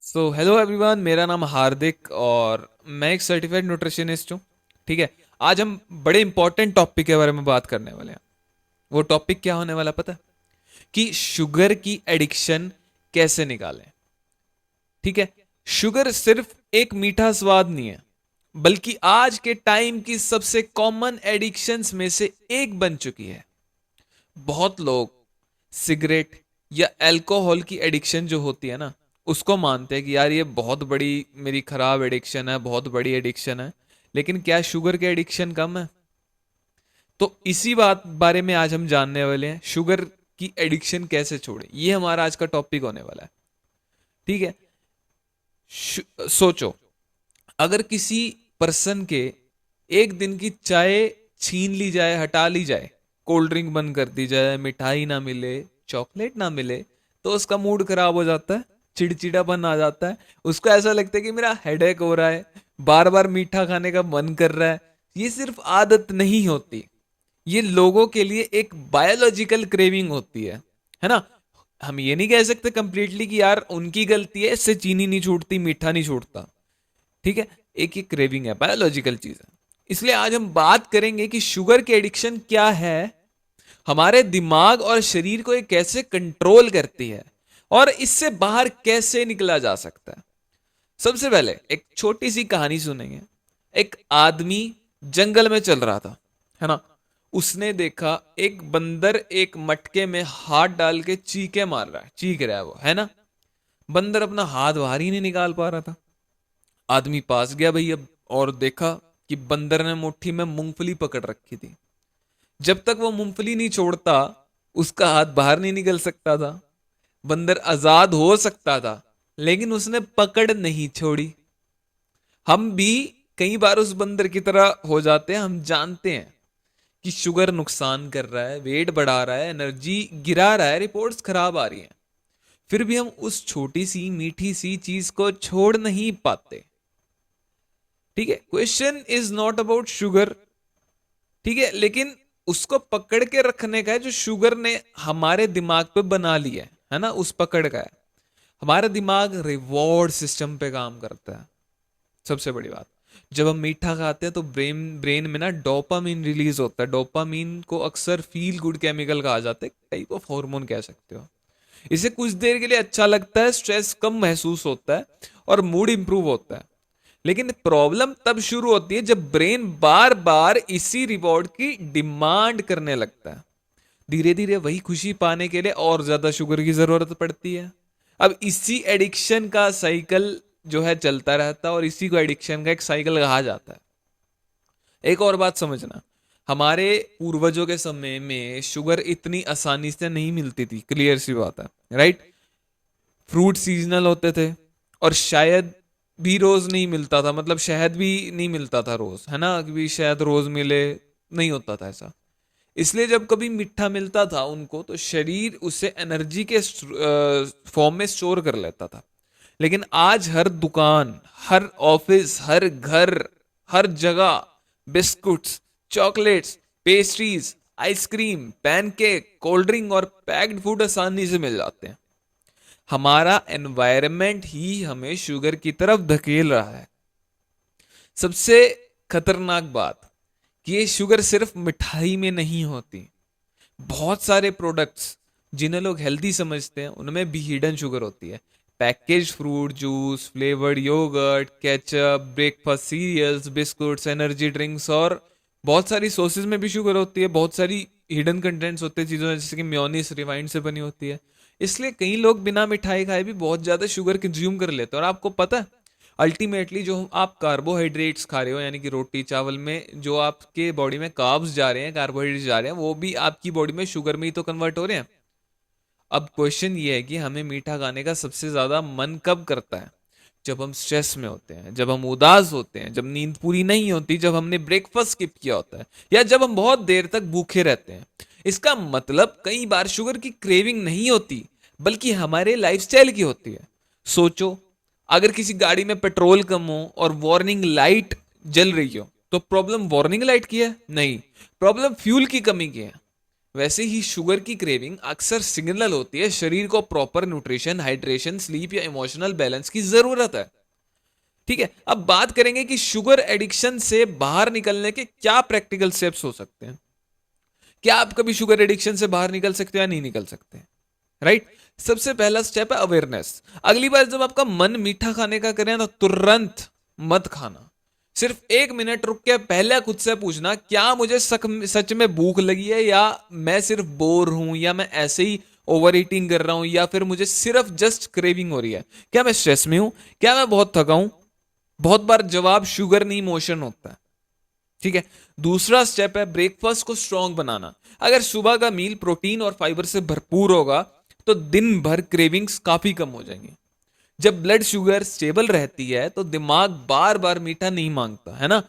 Hello everyone, मेरा नाम हार्दिक और मैं एक सर्टिफाइड न्यूट्रिशनिस्ट हूँ। ठीक है। आज हम बड़े इंपॉर्टेंट टॉपिक के बारे में बात करने वाले हैं। वो टॉपिक क्या होने वाला पता है? कि शुगर की एडिक्शन कैसे निकालें। ठीक है। शुगर सिर्फ एक मीठा स्वाद नहीं है, बल्कि आज के टाइम की सबसे कॉमन एडिक्शंस में से एक बन चुकी है। बहुत लोग सिगरेट या अल्कोहल की एडिक्शन जो होती है ना, उसको मानते हैं कि यार ये बहुत बड़ी मेरी खराब एडिक्शन है, बहुत बड़ी एडिक्शन है। लेकिन क्या शुगर की एडिक्शन कम है? तो इसी बात बारे में आज हम जानने वाले हैं, शुगर की एडिक्शन कैसे छोड़े। ये हमारा आज का टॉपिक होने वाला है। ठीक है। सोचो, अगर किसी पर्सन के एक दिन की चाय छीन ली जाए, हटा ली जाए, कोल्ड ड्रिंक बंद कर दी जाए, मिठाई ना मिले, चॉकलेट ना मिले, तो उसका मूड खराब हो जाता है, चिड़चिड़ापन आ जाता है। उसको ऐसा लगता है कि मेरा हेडेक हो रहा है, बार बार मीठा खाने का मन कर रहा है। ये सिर्फ आदत नहीं होती, ये लोगों के लिए एक बायोलॉजिकल क्रेविंग होती है ना। हम ये नहीं कह सकते कंप्लीटली कि यार उनकी गलती है, इससे चीनी नहीं छूटती, मीठा नहीं छूटता। ठीक है। एक ही क्रेविंग है, बायोलॉजिकल चीज है। इसलिए आज हम बात करेंगे कि शुगर की एडिक्शन क्या है, हमारे दिमाग और शरीर को ये कैसे कंट्रोल करती है, और इससे बाहर कैसे निकला जा सकता है। सबसे पहले एक छोटी सी कहानी सुनेंगे। एक आदमी जंगल में चल रहा था, है ना। उसने देखा एक बंदर एक मटके में हाथ डाल के चीखे मार रहा है, चीख रहा है वो, है ना। बंदर अपना हाथ बाहर ही नहीं निकाल पा रहा था। आदमी पास गया भाई अब, और देखा कि बंदर ने मुट्ठी में मूंगफली पकड़ रखी थी। जब तक वो मूंगफली नहीं छोड़ता, उसका हाथ बाहर नहीं निकल सकता था। बंदर आजाद हो सकता था, लेकिन उसने पकड़ नहीं छोड़ी। हम भी कई बार उस बंदर की तरह हो जाते हैं। हम जानते हैं कि शुगर नुकसान कर रहा है, वेट बढ़ा रहा है, एनर्जी गिरा रहा है, रिपोर्ट्स खराब आ रही हैं। फिर भी हम उस छोटी सी मीठी सी चीज को छोड़ नहीं पाते। ठीक है। Question is not about sugar. ठीक है। लेकिन उसको पकड़ के रखने का है जो शुगर ने हमारे दिमाग पे बना लिया है ना, उस पकड़ का है। हमारा दिमाग रिवॉर्ड सिस्टम पे काम करता है। सबसे बड़ी बात, जब हम मीठा खाते हैं तो ब्रेन ब्रेन में ना डोपामीन रिलीज होता है। डोपामीन को अक्सर फील गुड केमिकल कहा जाता है, टाइप ऑफ हार्मोन कह सकते हो। इसे कुछ देर के लिए अच्छा लगता है, स्ट्रेस कम महसूस होता है और मूड इंप्रूव होता है। लेकिन प्रॉब्लम तब शुरू होती है जब ब्रेन बार बार इसी रिवॉर्ड की डिमांड करने लगता है। धीरे धीरे वही खुशी पाने के लिए और ज्यादा शुगर की जरूरत पड़ती है। अब इसी एडिक्शन का साइकिल जो है चलता रहता है, और इसी को एडिक्शन का एक साइकिल कहा जाता है। एक और बात समझना, हमारे पूर्वजों के समय में शुगर इतनी आसानी से नहीं मिलती थी, क्लियर सी बात है, राइट। फ्रूट सीजनल होते थे, और शायद भी रोज नहीं मिलता था, मतलब शहद भी नहीं मिलता था रोज, है ना, कि भी शायद रोज मिले, नहीं होता था ऐसा। इसलिए जब कभी मीठा मिलता था उनको, तो शरीर उसे एनर्जी के फॉर्म में स्टोर कर लेता था। लेकिन आज हर दुकान, हर ऑफिस, हर घर, हर जगह biscuits, chocolates, pastries, ice cream, pancake, cold drink और पैक्ड फूड आसानी से मिल जाते हैं। हमारा एनवायरनमेंट ही हमें शुगर की तरफ धकेल रहा है। सबसे खतरनाक बात कि ये शुगर सिर्फ मिठाई में नहीं होती। बहुत सारे प्रोडक्ट्स जिन्हें लोग हेल्दी समझते हैं, उनमें भी हिडन शुगर होती है। Package fruit juice, flavoured yoghurt, ketchup, breakfast cereals, biscuits, energy drinks, और बहुत सारी सॉसेज में भी शुगर होती है। बहुत सारी हिडन कंटेंट्स होते हैं चीज़ों में, जैसे कि मेयोनीज रिफाइंड से बनी होती है। इसलिए कई लोग बिना मिठाई खाए भी बहुत ज़्यादा शुगर कंज्यूम कर लेते हैं। और आपको पता है, अल्टीमेटली जो आप कार्बोहाइड्रेट्स खा रहे हो, यानी कि रोटी चावल में जो आपके बॉडी में कार्ब्स जा रहे हैं, कार्बोहाइड्रेट्स जा रहे हैं, वो भी आपकी बॉडी में शुगर में ही तो कन्वर्ट हो रहे हैं। अब क्वेश्चन ये है कि हमें मीठा खाने का सबसे ज्यादा मन कब करता है? जब हम स्ट्रेस में होते हैं, जब हम उदास होते हैं, जब नींद पूरी नहीं होती, जब हमने ब्रेकफास्ट स्किप किया होता है, या जब हम बहुत देर तक भूखे रहते हैं। इसका मतलब कई बार शुगर की क्रेविंग नहीं होती, बल्कि हमारे लाइफस्टाइल की होती है। सोचो, अगर किसी गाड़ी में पेट्रोल कम हो और वार्निंग लाइट जल रही हो, तो प्रॉब्लम वार्निंग लाइट की है? नहीं, प्रॉब्लम फ्यूल की कमी की है। वैसे ही शुगर की क्रेविंग अक्सर सिग्नल होती है शरीर को प्रॉपर न्यूट्रिशन, हाइड्रेशन, स्लीप या इमोशनल बैलेंस की जरूरत है। ठीक है, अब बात करेंगे कि शुगर एडिक्शन से बाहर निकलने के क्या प्रैक्टिकल स्टेप्स हो सकते हैं। क्या आप कभी शुगर एडिक्शन से बाहर निकल सकते हो या नहीं निकल सकते? राइट। सबसे पहला स्टेप है अवेयरनेस। अगली बार जब आपका मन मीठा खाने का करे ना, तुरंत मत खाना। सिर्फ 1 मिनट रुक के पहले खुद से पूछना, क्या मुझे सच में भूख लगी है, या मैं सिर्फ बोर हूं, या मैं ऐसे ही ओवर ईटिंग कर रहा हूं, या फिर मुझे सिर्फ जस्ट क्रेविंग हो रही है। क्या मैं स्ट्रेस में हूं, क्या मैं बहुत थका हूं? बहुत बार जवाब शुगर नहीं, इमोशन होता है। ठीक है। दूसरा स्टेप है ब्रेकफास्ट को स्ट्रांग बनाना। अगर सुबह का मील प्रोटीन और फाइबर से भरपूर होगा तो दिन भर क्रेविंग्स काफी कम हो जाएंगी। जब ब्लड शुगर स्टेबल रहती है तो दिमाग बार बार मीठा नहीं मांगता, है ना।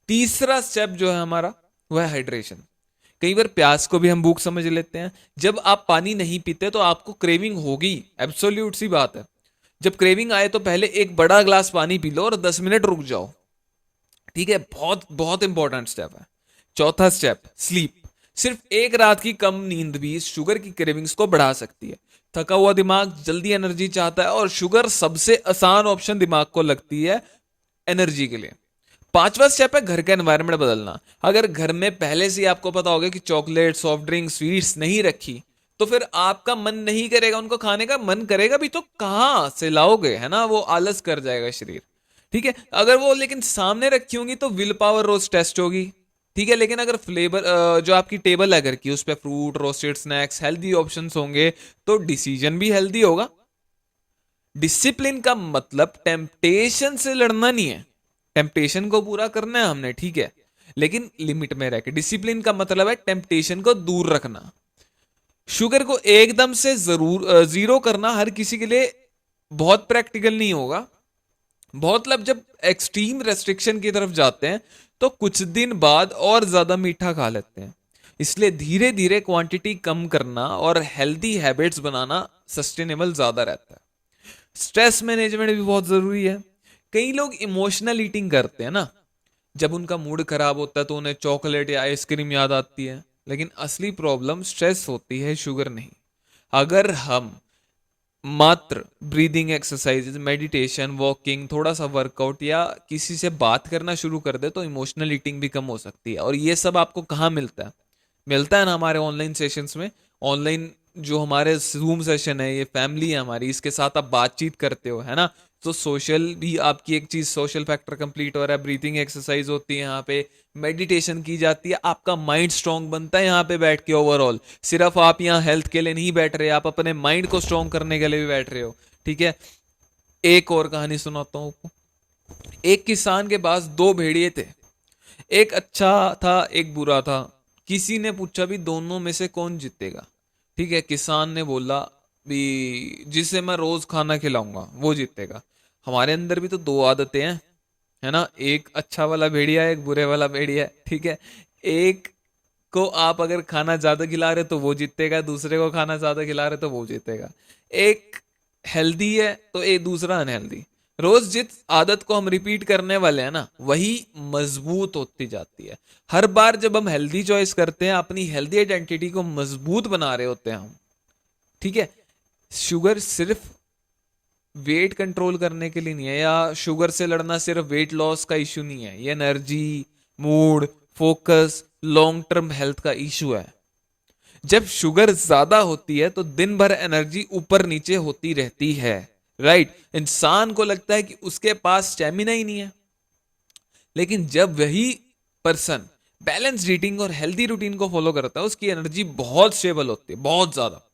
तीसरा स्टेप जो है हमारा, वह है हाइड्रेशन। कई बार प्यास को भी हम भूख समझ लेते हैं। जब आप पानी नहीं पीते तो आपको क्रेविंग होगी, एब्सोल्यूट सी बात है। जब क्रेविंग आए तो पहले एक बड़ा ग्लास पानी पी लो और 10 मिनट रुक जाओ। ठीक है, बहुत बहुत इंपॉर्टेंट स्टेप है। चौथा स्टेप, स्लीप। सिर्फ एक रात की कम नींद भी शुगर की क्रेविंग्स को बढ़ा सकती है। थका हुआ दिमाग जल्दी एनर्जी चाहता है और शुगर सबसे आसान ऑप्शन दिमाग को लगती है एनर्जी के लिए। पांचवा स्टेप है घर का एनवायरनमेंट बदलना। अगर घर में पहले से ही आपको पता होगा कि चॉकलेट, सॉफ्ट ड्रिंक, स्वीट्स नहीं रखी, तो फिर आपका मन नहीं करेगा उनको खाने का। मन करेगा भी तो कहां से लाओगे, है ना, वो आलस कर जाएगा शरीर। ठीक है, अगर वो लेकिन सामने रखी होंगी तो विल पावर रोज टेस्ट होगी। ठीक है, लेकिन अगर फ्लेवर जो आपकी टेबल है घर की, उस पर fruit, roasted snacks, healthy options होंगे, तो डिसीजन भी हेल्दी होगा। डिसिप्लिन का मतलब टेम्पटेशन से लड़ना नहीं है। टेम्पटेशन को पूरा करना है हमने, ठीक है, लेकिन लिमिट में रहकर। डिसिप्लिन का मतलब है टेम्पटेशन को दूर रखना। शुगर को एकदम से जरूर जीरो करना हर किसी के लिए बहुत प्रैक्टिकल नहीं होगा। बहुत लोग जब एक्सट्रीम रेस्ट्रिक्शन की तरफ जाते हैं तो कुछ दिन बाद और ज्यादा मीठा खा लेते हैं। इसलिए धीरे धीरे क्वांटिटी कम करना और हेल्दी हैबिट्स बनाना सस्टेनेबल ज्यादा रहता है। स्ट्रेस मैनेजमेंट भी बहुत जरूरी है। कई लोग इमोशनल ईटिंग करते हैं ना, जब उनका मूड खराब होता है तो उन्हें चॉकलेट या आइसक्रीम याद आती है, लेकिन असली प्रॉब्लम स्ट्रेस होती है, शुगर नहीं। अगर हम मात्र ब्रीदिंग एक्सरसाइजेज, मेडिटेशन, वॉकिंग, थोड़ा सा वर्कआउट या किसी से बात करना शुरू कर दे तो इमोशनल ईटिंग भी कम हो सकती है। और ये सब आपको कहाँ मिलता है? मिलता है ना हमारे ऑनलाइन सेशंस में। ऑनलाइन जो हमारे जूम सेशन है, ये फैमिली है हमारी, इसके साथ आप बातचीत करते हो, है ना। तो सोशल भी आपकी एक चीज, सोशल फैक्टर कंप्लीट हो रहा है। ब्रीथिंग एक्सरसाइज होती है यहाँ पे, मेडिटेशन की जाती है, आपका माइंड स्ट्रांग बनता है यहाँ पे बैठ के। ओवरऑल सिर्फ आप यहाँ हेल्थ के लिए नहीं बैठ रहे, आप अपने माइंड को स्ट्रांग करने के लिए भी बैठ रहे हो। ठीक है, एक और कहानी सुनाता हूँ आपको। एक किसान के पास दो भेड़िए थे, एक अच्छा था एक बुरा था। किसी ने पूछा भी दोनों में से कौन जीतेगा? ठीक है, किसान ने बोला भी जिसे मैं रोज खाना खिलाऊंगा वो जीतेगा। हमारे अंदर भी तो दो आदतें हैं, है ना, एक अच्छा वाला भेड़िया है, एक बुरे वाला भेड़िया है। ठीक है, एक को आप अगर खाना ज्यादा खिला रहे तो वो जीतेगा, दूसरे को खाना ज्यादा खिला रहे तो वो जीतेगा। एक हेल्दी है तो एक दूसरा अनहेल्दी। रोज जिस आदत को हम रिपीट करने वाले हैं ना, वही मजबूत होती जाती है। हर बार जब हम हेल्दी चॉइस करते हैं, अपनी हेल्दी आइडेंटिटी को मजबूत बना रहे होते हैं हम। ठीक है, शुगर सिर्फ वेट कंट्रोल करने के लिए नहीं है, या शुगर से लड़ना सिर्फ वेट लॉस का इश्यू नहीं है। ये energy, mood, focus, long term health का इश्यू है। जब शुगर ज्यादा होती है तो दिन भर एनर्जी ऊपर नीचे होती रहती है। राइट, इंसान को लगता है कि उसके पास स्टेमिना ही नहीं है। लेकिन जब वही पर्सन बैलेंस ईटिंग और हेल्दी रूटीन को फॉलो करता है, उसकी एनर्जी बहुत स्टेबल होती है, बहुत ज्यादा।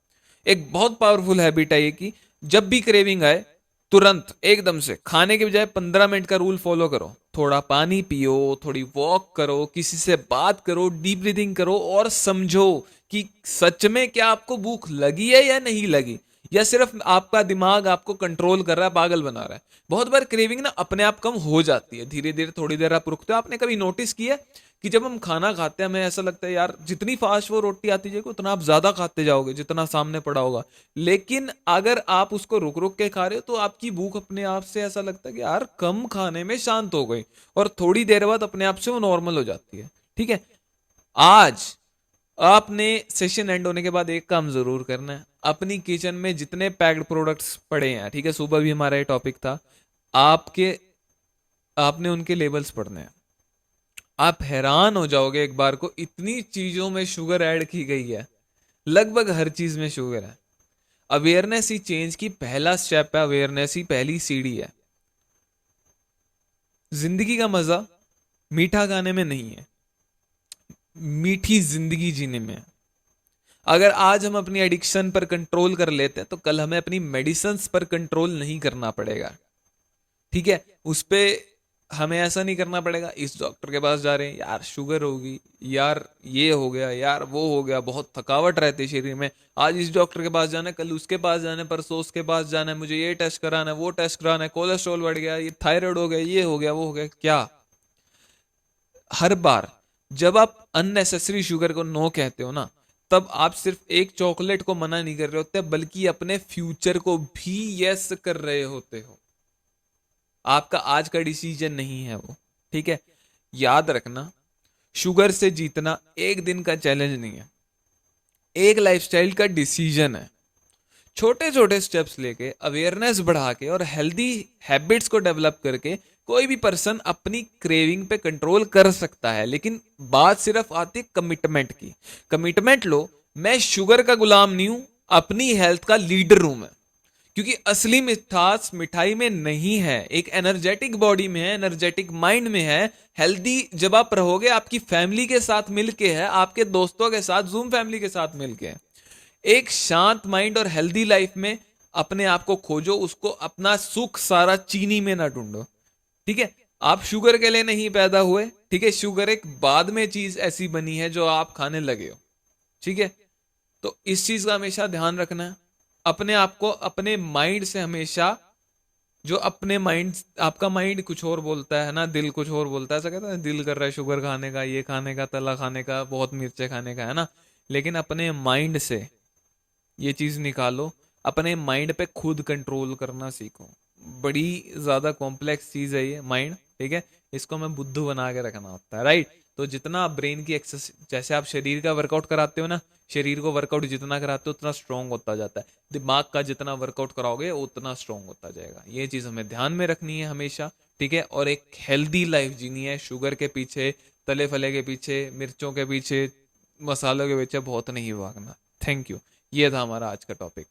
एक बहुत पावरफुल हैबिट है ये कि जब भी क्रेविंग आए, तुरंत एकदम से खाने के बजाय 15 मिनट का रूल फॉलो करो। थोड़ा पानी पियो, थोड़ी वॉक करो, किसी से बात करो, डीप ब्रीदिंग करो और समझो कि सच में क्या आपको भूख लगी है या नहीं लगी, या सिर्फ आपका दिमाग आपको कंट्रोल कर रहा है, पागल बना रहा है। बहुत बार क्रेविंग ना अपने आप कम हो जाती है, धीरे धीरे, थोड़ी देर आप रुकते हो। आपने कभी नोटिस किया कि जब हम खाना खाते हैं हमें ऐसा लगता है यार जितनी फास्ट वो रोटी आती जाएगी उतना आप ज्यादा खाते जाओगे जितना सामने पड़ा होगा। लेकिन अगर आप उसको रुक रुक के खा रहे हो तो आपकी भूख अपने आप से ऐसा लगता है कि यार कम खाने में शांत हो गई, और थोड़ी देर बाद अपने आप से वो नॉर्मल हो जाती है। ठीक है, आज आपने सेशन एंड होने के बाद एक काम जरूर करना है, अपनी किचन में जितने पैक्ड प्रोडक्ट्स पड़े हैं, ठीक है, सुबह भी हमारा ये टॉपिक था, आपके आपने उनके लेबल्स पढ़ने हैं। आप हैरान हो जाओगे एक बार को, इतनी चीजों में शुगर ऐड की गई है, लगभग हर चीज में शुगर है। अवेयरनेस ही चेंज की पहला स्टेप है, अवेयरनेस ही पहली सीढ़ी है। जिंदगी का मजा मीठा खाने में नहीं है, मीठी जिंदगी जीने में है। अगर आज हम अपनी एडिक्शन पर कंट्रोल कर लेते हैं तो कल हमें अपनी मेडिसिन पर कंट्रोल नहीं करना पड़ेगा, ठीक है। उस पे हमें ऐसा नहीं करना पड़ेगा, इस डॉक्टर के पास जा रहे हैं, यार शुगर होगी, यार ये हो गया, यार वो हो गया, बहुत थकावट रहती है शरीर में, आज इस डॉक्टर के पास जाना है, कल उसके पास जाना है, परसों उसके पास जाना है, मुझे ये टेस्ट कराना है, वो टेस्ट कराना है, कोलेस्ट्रॉल बढ़ गया, ये थायराइड हो गया, ये हो गया, वो हो गया। क्या हर बार जब आप अननेसेसरी शुगर को नो कहते हो ना, तब आप सिर्फ एक चॉकलेट को मना नहीं कर रहे होते, बल्कि अपने फ्यूचर को भी यस कर रहे होते हो। आपका आज का डिसीजन नहीं है वो, ठीक है। याद रखना, शुगर से जीतना एक दिन का चैलेंज नहीं है, एक लाइफस्टाइल का डिसीजन है। छोटे छोटे स्टेप्स लेके, अवेयरनेस बढ़ा के और हेल्दी हैबिट्स को डेवलप करके कोई भी पर्सन अपनी क्रेविंग पे कंट्रोल कर सकता है। लेकिन बात सिर्फ आती है कमिटमेंट की। कमिटमेंट लो, मैं शुगर का गुलाम नहीं हूं, अपनी हेल्थ का लीडर हूं मैं। क्योंकि असली मिठास मिठाई में नहीं है, एक एनर्जेटिक बॉडी में है, एनर्जेटिक माइंड में है। हेल्दी जब आप रहोगे आपकी फैमिली के साथ मिलके है, आपके दोस्तों के साथ, जूम फैमिली के साथ मिलके है। एक शांत माइंड और हेल्दी लाइफ में अपने आप को खोजो, उसको अपना सुख सारा चीनी में ना ढूंढो, ठीक है। आप शुगर के लिए नहीं पैदा हुए, ठीक है, शुगर एक बाद में चीज ऐसी बनी है जो आप खाने लगे हो, ठीक है। तो इस चीज का हमेशा ध्यान रखना है, अपने आप को अपने माइंड से हमेशा, जो अपने माइंड, आपका माइंड कुछ और बोलता है ना, दिल कुछ और बोलता है, ऐसा कहता है दिल कर रहा है शुगर खाने का, ये खाने का, तला खाने का, बहुत मिर्चे खाने का, है ना। लेकिन अपने माइंड से ये चीज निकालो, अपने माइंड पे खुद कंट्रोल करना सीखो। बड़ी ज्यादा कॉम्प्लेक्स चीज है ये माइंड, ठीक है। इसको हमें बुद्धू बना के रखना होता है, राइट। तो जितना आप ब्रेन की एक्सरसाइज, जैसे आप शरीर का वर्कआउट कराते हो ना, शरीर को वर्कआउट जितना कराते हो उतना स्ट्रांग होता जाता है। दिमाग का जितना वर्कआउट कराओगे उतना स्ट्रांग होता जाएगा। ये चीज हमें ध्यान में रखनी है हमेशा, ठीक है। और एक हेल्दी लाइफ जीनी है, शुगर के पीछे, तले फले के पीछे, मिर्चों के पीछे, मसालों के पीछे बहुत नहीं भागना। Thank you. ये था हमारा आज का टॉपिक।